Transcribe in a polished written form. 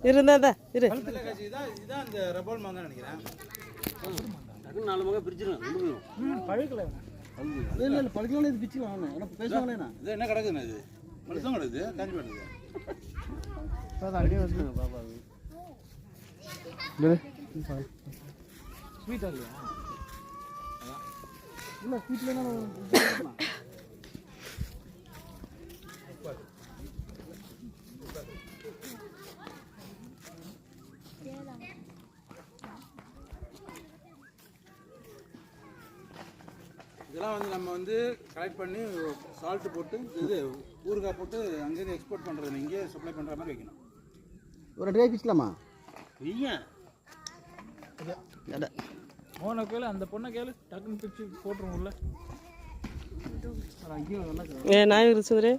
இருந்தா இரு. இதான் அந்த ரப்பல் மாங்க நினைக்கிறேன். டக்குன்னு 4 மங்க பிரிச்சிரும். பழுக்கல. இல்ல பழுக்கலாம் இது பிச்சிக்கலாம். ஆனா பேசுவாங்களேனா. இது என்ன கிடக்குதுன்னா இது? மனுஷன் கிடக்குது, காஞ்சி போயிடுது. அதான் அப்படியே வந்து பாப்பா. ஸ்வீட்டா இல்லையா? இல்ல ஸ்வீட்ல என்ன இதெல்லாம் வந்து நம்ம வந்து கலெக்ட் பண்ணி சால்ட் போட்டு இது ஊறுகாய் போட்டு அங்கேருந்து எக்ஸ்போர்ட் பண்ணுறது, இங்கே சப்ளை பண்ணுற மாதிரி வைக்கணும். ஒரு 2 பிச்சிக்கலாமா? ஐயா மோனை கேளு, அந்த பொண்ணை கேளு, டக்குன்னு பிச்சு போட்டுருவோம்ல. நாய் இருக்குதுரே.